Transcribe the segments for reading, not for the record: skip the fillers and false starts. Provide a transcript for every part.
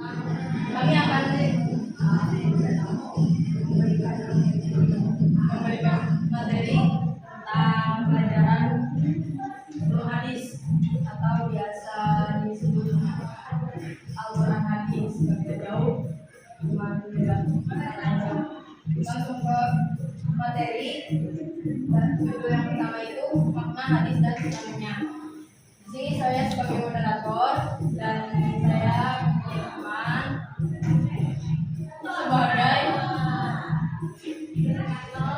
Kami akan memberikan materi tentang pelajaran ulum hadis atau biasa disebut Al-Quran hadis. Begitu jauh, cuma langsung ke materi. Judul yang pertama itu makna hadis dan sinonimnya. Di sini saya sebagai moderator dan saya teman sebagai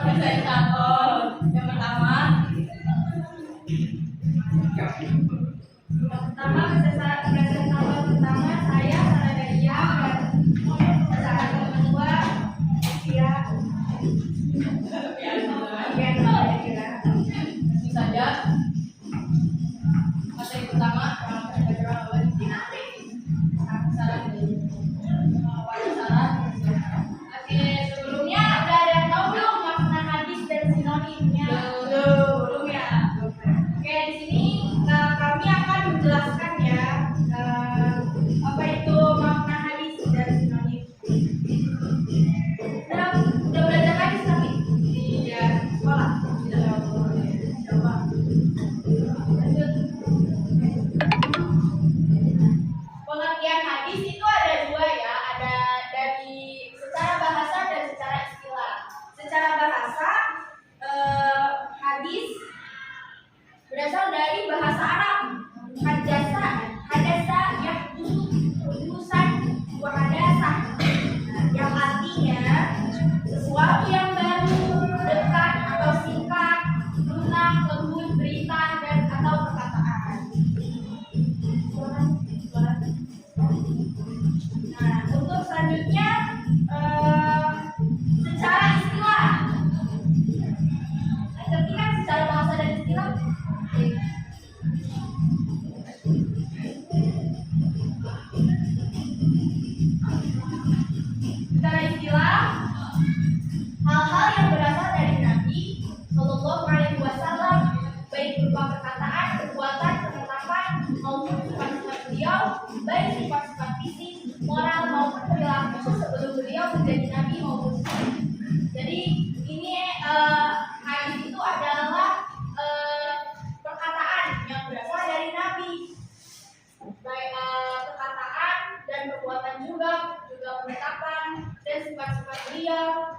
presentator. Yang pertama presentator pertama saya Saradaria dan presentator kedua Sia. Itu saja materi pertama yang akan dibacakan oleh Sarah. Oke, sebelumnya udah ada yang tahu belum makna hadis dan sinonimnya? Belum ya. Oke, di sini kami akan menjelaskan ya apa itu makna hadis dan sinonim. Udah belajar hadis tapi di sekolah. Coba. Lanjut. Pengertian hadis itu ada dua ya, ada dari secara bahasa dan secara istilah. Secara bahasa, hadis berasal dari bahasa Arab. Hadasa yahdusan wa hadasa, yang artinya sesuatu yang baru, dekat atau singkat, lunak, lembut, berita dan atau perkataan. Nah, untuk selanjutnya secara istilah. Ngerti kan secara bahasa dan istilah? Secara istilah, hal-hal yang berasal dari Nabi Shallallahu Alaihi Wasallam, baik berupa perkataan, perbuatan, penetapan maupun sifat-sifat beliau, baik sifat-sifat fisik, moral maupun perilaku sebelum beliau menjadi Nabi maupun Rasul. Jadi ini hadis itu adalah perkataan yang berasal dari Nabi, baik perkataan dan perbuatan juga penetapan dan sifat-sifat beliau.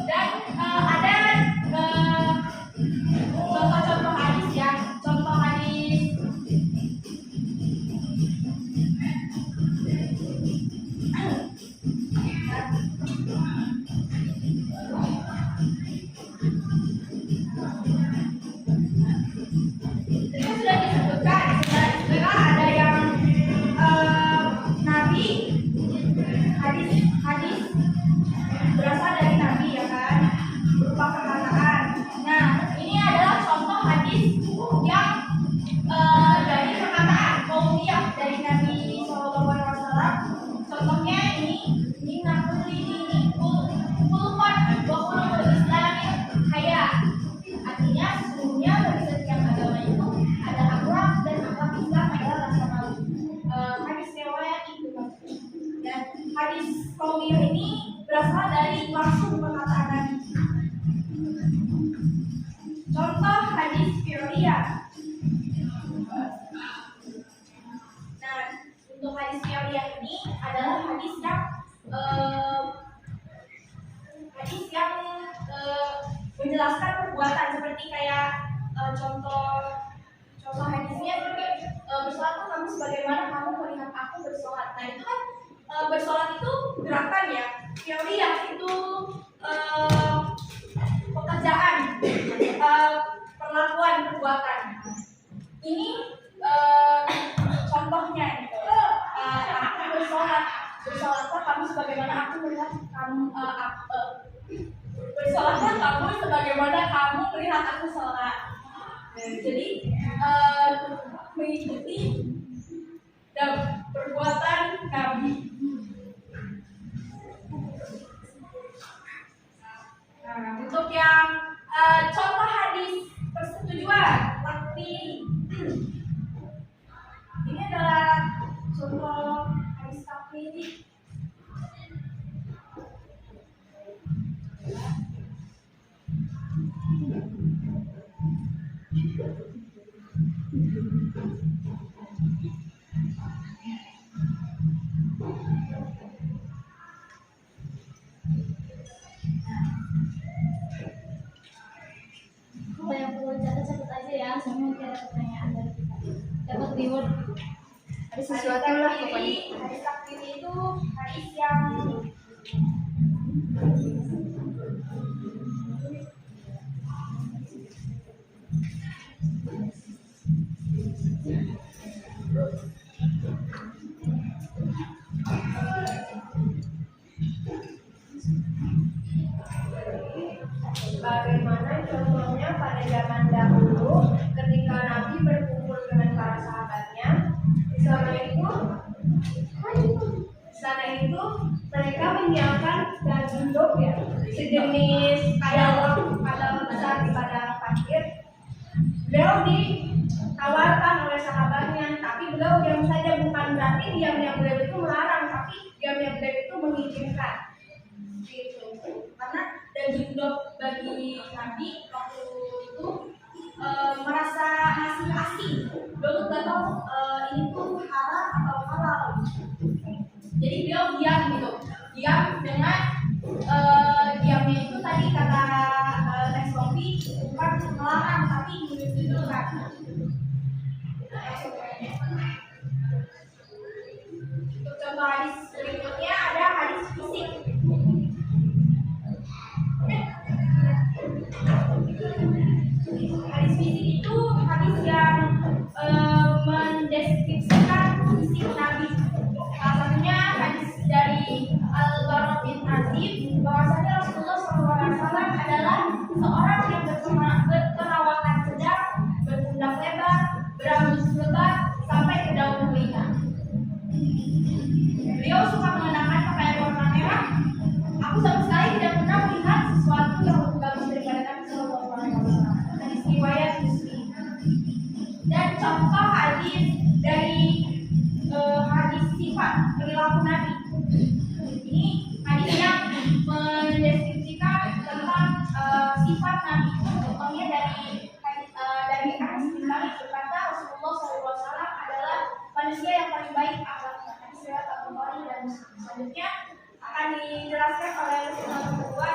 Dan ada contoh-contoh hadis ya, contoh hadis. Itu sudah disebutkan, ada yang Nabi, hadis berasal dari Nabi ya kan, berupa perkataan. Nah, ini adalah contoh hadis yang dari perkataan qauliyah dari Nabi Shallallahu Alaihi Wasallam. Contohnya ini kulukon wa Islami haya. Artinya sesungguhnya bagi setiap agama itu ada akhlak dan akhlak Islam adalah rasa malu. Hadis riwayat Ibnu Mas'ud. Dan hadis qauliyah ini berasal dari langsung perkataan Nabi. Contoh hadis fi'liyah. Nah, untuk hadis fi'liyah ini adalah hadis yang menjelaskan perbuatan, seperti kayak contoh hadisnya seperti bersolat kamu sebagaimana kamu melihat aku bersolat. Nah, itu kan bersolat itu gerakan ya, fi'liyah itu pekerjaan, perlakuan, perbuatan. Ini contohnya gitu. Aku bersolatlah kamu sebagaimana aku melihat kamu, bersolatlah kamu sebagaimana kamu melihat aku sholat. Jadi mengikuti dan perbuatan Nabi. Nah, untuk yang contoh hadis persetujuan, reward. Ada sesuatu lah pokoknya. Hadis takdir itu hadis yang bagaimana contohnya pada zaman dahulu ketika Nabi berkumpul dengan para sahabatnya. Di sana itu mereka menyiapkan daging dog ya, sejenis kadal besar di padang pasir. Beliau ditawarkan oleh sahabatnya, tapi beliau diam saja, bukan berarti diamnya beliau itu melarang, tapi diamnya beliau itu mengizinkan. Gitu. Karena daging dog bagi Nabi waktu itu merasa masih asing. Beliau nggak tahu ini tuh halal atau halal. Jadi beliau diam gitu, diam dengan diamnya itu tadi kata Teh Sofi bukan melarang tapi menunjukkan. Untuk contoh hadis berikutnya ada hadis fisik. Hadis fisik itu hadis yang mendeskripsikan fisik Nabi. Salah satunya hadis dari Al-Bara bin Azib bahwasanya Rasulullah SAW adalah seorang yang berperawakan sedang, berpundak lebar, berambut lebar sampai ke daun telinga. Beliau suka mengenakan pakaian warna merah. Aku sama sekali tidak pernah melihat sesuatu yang lebih bagus daripada Nabi SAW. Hadis riwayat Muslim. Dan contoh hadis dari hadis sifat perilaku Nabi. Ini hadis yang mendeskripsikan tentang sifat Nabi. Contohnya dari hadis Nabi berkata Rasulullah SAW adalah manusia yang paling baik akhlaknya. Hadis riwayat Al-Bukhari dan Muslim. Selanjutnya akan dijelaskan oleh Rasulullah kedua.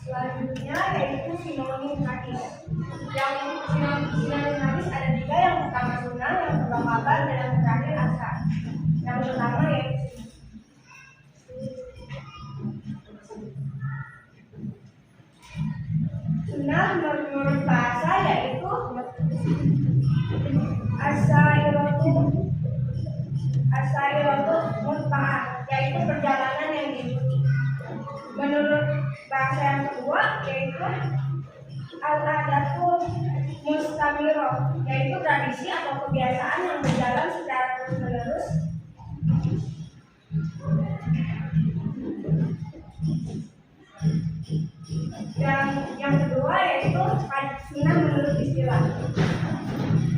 Selanjutnya yaitu sinonim hadis. Yang sinonim hadis ada 3, yang pertama sunnah, yang kedua kabar, dan yang terakhir asar. Yang pertama yaitu sunnah menurut bahasa yaitu asairatu mutba'ah, yaitu perjalanan yang diikuti. Menurut bahasa yang kedua yaitu al-adatul mustamirah, yaitu tradisi atau kebiasaan yang berjalan secara terus-menerus. Yang kedua yaitu sunnah menurut istilah.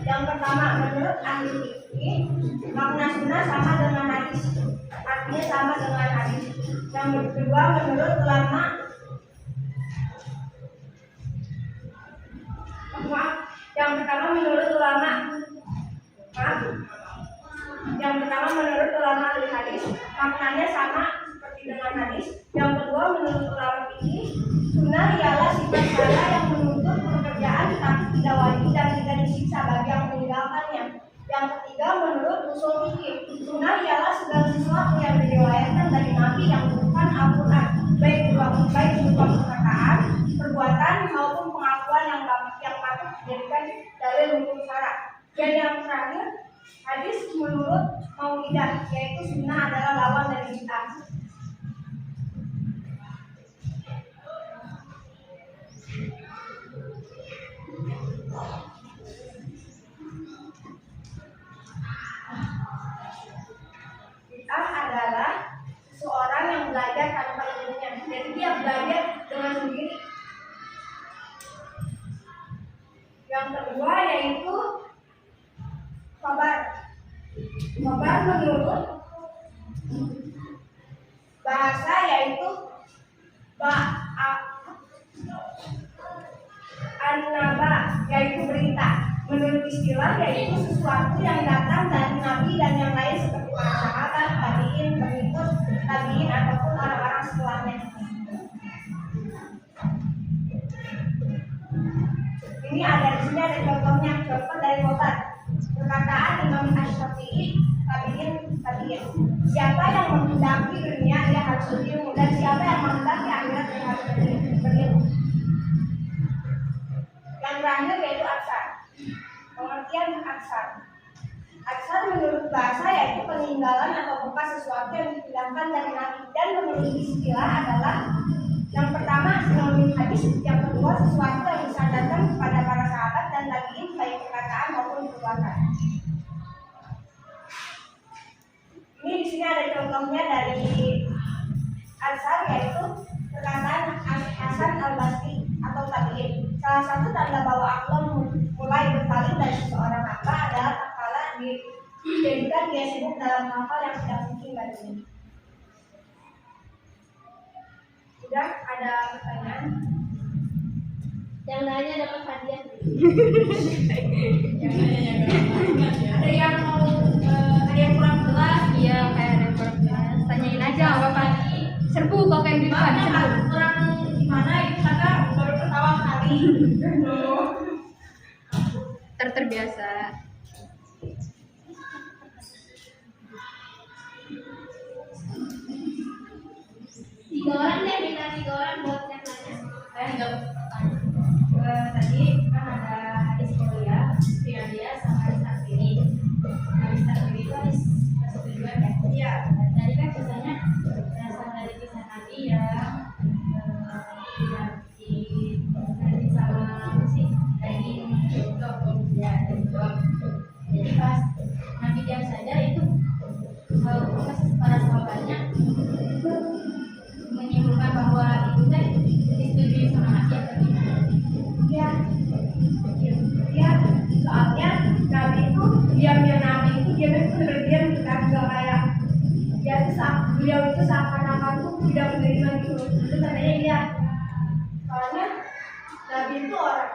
Yang pertama menurut ahli fikih, makna sunnah sama dengan hadis, artinya sama dengan hadis. Yang kedua menurut ulama, yang pertama menurut ulama ahli hadis, maknanya sama seperti dengan hadis. Yang kedua menurut ulama fikih, sunnah ialah sifat syarat yang menuntut pekerjaan tapi tidak wajib dan tidak disiksa bagi yang meninggalkannya. Yang ketiga menurut usul fikih, sunnah ialah segala sesuatu yang diriwayatkan dari Nabi yang bukan Al-Quran, baik berupa perkataan, perbuatan maupun pengakuan yang patut dijadikan dalil hukum syarak. Dan yang terakhir hadis menurut Maulidah, yaitu sunnah adalah lawan dari bid'ah. Bid'ah adalah seseorang yang belajar tanpa ilmunya, jadi dia belajar dengan sendiri. Yang kedua yaitu kabar. Kabar menurut bahasa yaitu an-naba, yaitu berita. Menurut istilah yaitu sesuatu yang datang dari Nabi dan yang lain seperti para sahabat, tabi'in, pengikut tabi'in ataupun orang-orang setelahnya. Ini ada di sini ada contohnya, contoh dari khobar. Imam Asy-Syafi'i, tabi'in. Siapa yang menghendaki dunia dia harus berilmu, dan siapa yang menghendaki akhirat dia harus berilmu. Yang terakhir yaitu aksar. Pengertian aksar. Aksar menurut bahasa yaitu peninggalan atau bekas sesuatu yang dipindahkan dari nabi, dan memiliki istilah adalah yang pertama sinonim hadis, yang kedua sesuatu yang disandarkan kepada para sahabat dan tabi'in baik perkataan maupun perbuatan. Ini di sini ada contohnya dari aksar, yaitu perkataan Hasan al-Basri atau tabi'in. Salah satu tanda bahwa akhlak mulai berpaling dari seseorang hamba adalah tatkala dijadikan dia sibuk dalam hal yang tidak penting baginya. Sudah ada pertanyaan? Yang nanya dapat hadiah. Ada yang mau ada yang kurang jelas? Iya, kayak ada yang kurang jelas. Tanyain aja nggak apa-apa. Serbu kok kayak gitu kan. Serbu. Kurang gimana itu karena baru pertama kali. Terbiasa. Tiga orang deh, minta 3 orang buat yang nanya. Saya nggak tadi kan ada hadis mulia, dia sama hadis takfiri. Hadis takfiri itu hadis tujuan ya. Iya. Tadi kan biasanya berasal dari kisah Nabi yang tidak di sama apa sih daging contoh ya contoh. Jadi pas Nabi diam saja itu para sahabatnya menyimpulkan bahwa itu teh disetujui sama Nabi atau gimana? Ya, soalnya Nabi itu diamnya Nabi itu dia itu berdiam kita juga kayak dia itu beliau itu seakan-akan tuh tidak menerima gitu. Itu tandanya dia. Soalnya Nabi itu orang.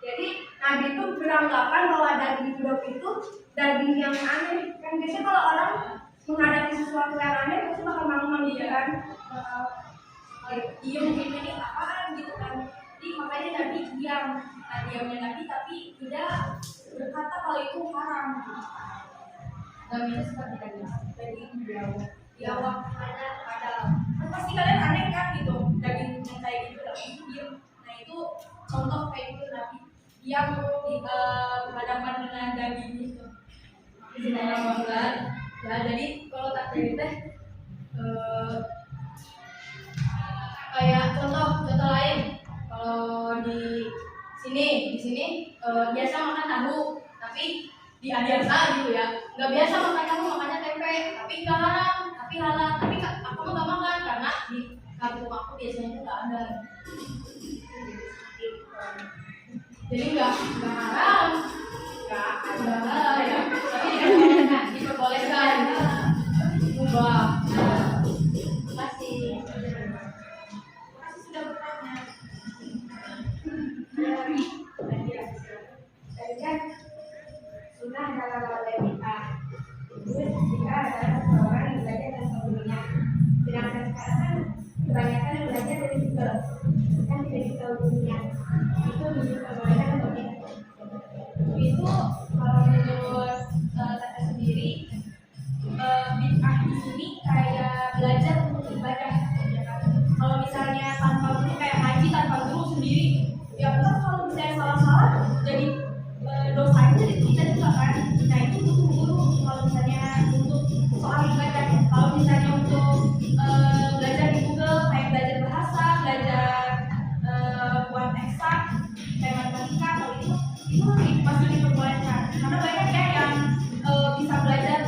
Jadi Nabi itu beranggapan bahwa daging hidup itu daging yang aneh. Kan biasanya kalau orang menghadapi sesuatu yang aneh pasti bakal malu-malu kan. Iya mungkin ini apaan gitu kan. Jadi makanya Nabi diam. Nah diamnya Nabi tapi tidak berkata kalau itu haram. Nabi itu seperti daging jauh. Ya ada. Kan pasti kalian aneh kan gitu. Daging yang kayak gitu tapi diam. Nah itu contoh kayak gitu Nabi diam berhadapan dengan daging itu. Bismillahirrahmanirrahim. Ya, jadi kalau takdir teh kayak contoh lain. Kalau di sini biasa makan tahu, tapi di biasa gitu ya. Nggak biasa makan tahu, makannya tempe, tapi nggak haram, tapi halal. Tapi aku mah nggak makan karena di kampung aku biasanya itu nggak ada. Jadi nggak haram, nggak ada ya. Tapi diperbolehkan, mubah. Makasih sudah bertanya. Tadi kan sunnah adalah wajib bid'ah. Terus bid'ah adalah seseorang yang belajar dan sembunyinya. Sedangkan sekarang kan kebanyakan yang belajar dari Google, kan tidak ditahu dunia. Itu diperbolehkan atau tidak? Itu kalau menurut kata sendiri bid'ah di sini kayak belajar untuk ibadah. Kalau misalnya tanpa guru kayak haji tanpa guru sendiri, ya kan kalau misalnya salah-salah jadi dosanya jadi kita juga kan. Nah itu butuh guru kalau misalnya untuk soal ibadah. Kalau misalnya untuk belajar di Google kayak belajar bahasa, belajar buat eksak, kayak matematika, kalau itu masih diperbolehkan. Karena banyak ya yang bisa belajar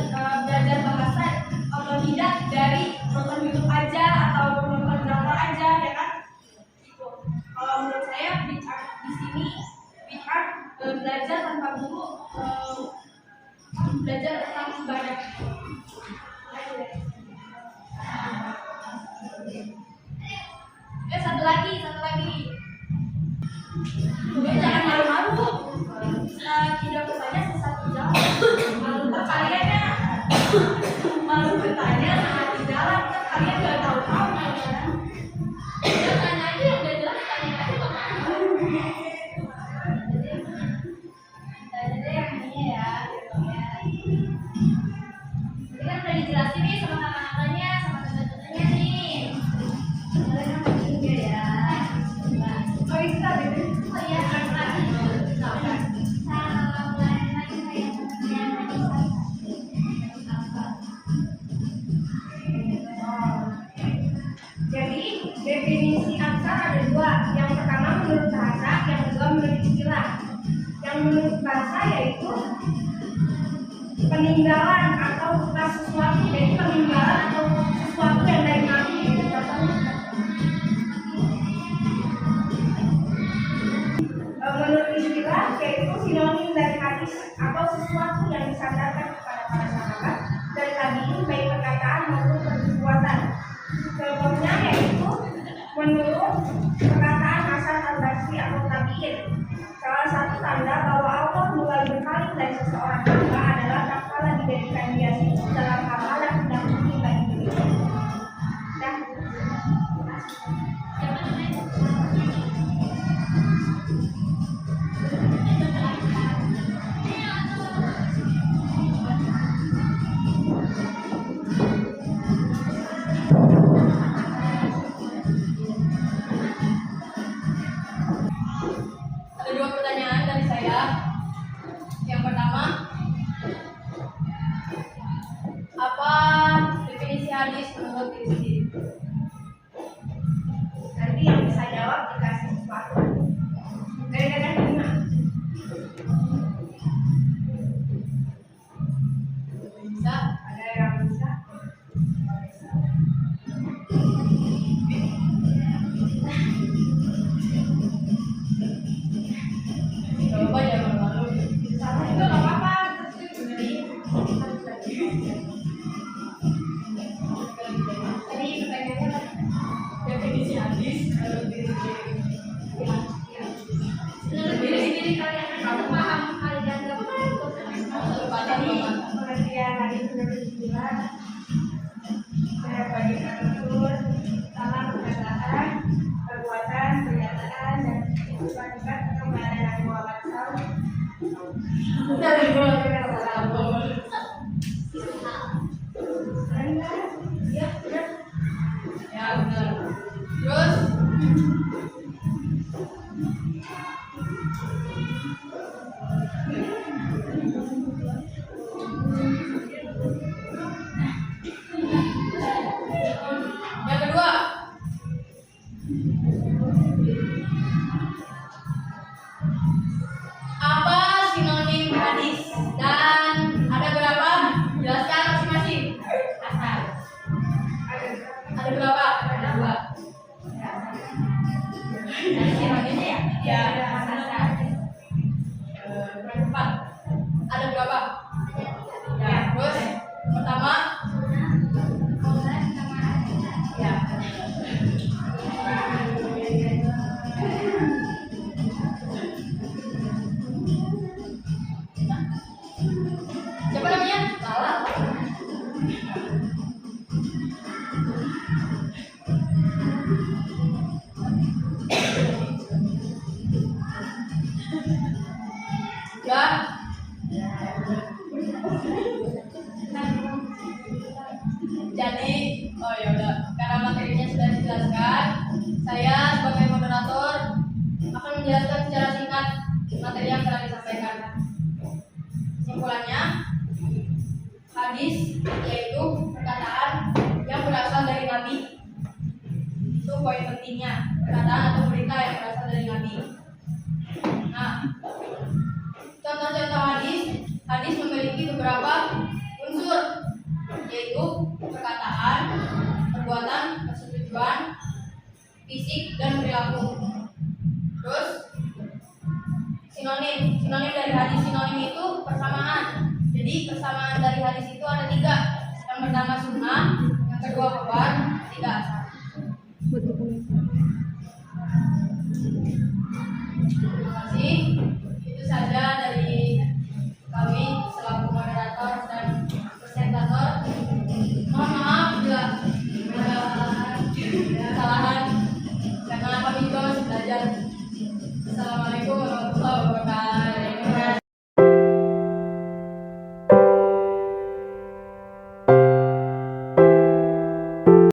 bahasa atau tidak dari nonton YouTube aja atau nonton drama aja ya kan. Gitu. Kalau menurut saya bid'ah di sini bid'ah belajar tanpa guru, belajar tentang ibadah. Satu lagi. Jangan malu-malu. Tidak bertanya sesat di jalan. Malu kaliannya. Malu bertanya saat di jalan. Kalian nggak tahu kan? Tanya aja yang udah jelas, tanya aja kok. menurut bahasa yaitu peninggalan atau sesuatu, jadi peninggalan atau sesuatu yang dari Nabi. Menurut istilah yaitu sinonim dari hadis atau sesuatu yang disandarkan kepada para sahabat dari tabi'in baik perkataan maupun perbuatan. Contohnya yaitu menurut perkataan Hasan al-Basri atau tabi'in, salah satu tanda bahwa Allah mulai berpaling dari seseorang hamba adalah tatkala dijadikan dia sibuk dalam hal-hal yang tidak penting bagi dirinya. Dan Ada dua pertanyaan dari saya. Yang pertama, apa definisi hadis menurut diri sendiri? nanti yang bisa jawab dikasih sesuatu. Dari lima. Bisa? Ada yang bisa? Coba jangan malu. Salah itu nggak apa-apa. Tadi pertanyaannya apa? Definisi hadis menurut diri sendiri. Menurut diri sendiri kalian kamu paham hal yang gak paham. Jadi pengertian hadis menurut istilah saya bagi unsur salah perkataan, perbuatan, pernyataan dan sifat-sifat kepada Nabi Muhammad SAW. Ya, benar. Ya benar. Terus yang kedua, apa sinonim hadis dan ada berapa? Jelaskan masing-masing. Asal. Ada berapa? Ada dua. Sinonim ya? Ya. Berempat. Ada berapa? Ya. Terus pertama. Ya. Siapa namanya? Salah. Ya. Jadi, oh ya udah, karena materinya sudah dijelaskan, saya sebagai moderator akan menjelaskan secara singkat materi yang telah disampaikan. Kesimpulannya, hadis yaitu perkataan yang berasal dari Nabi. Itu poin pentingnya, perkataan atau berita yang berasal dari Nabi. Nah, contoh-contoh hadis memiliki beberapa unsur, yaitu perkataan, perbuatan, persetujuan, fisik, dan perilaku. Terus sinonim dari hadis, sinonim itu persamaan. Jadi persamaan dari hadis itu ada tiga. Yang pertama sunnah, yang kedua khabar, ketiga asar. Terima kasih.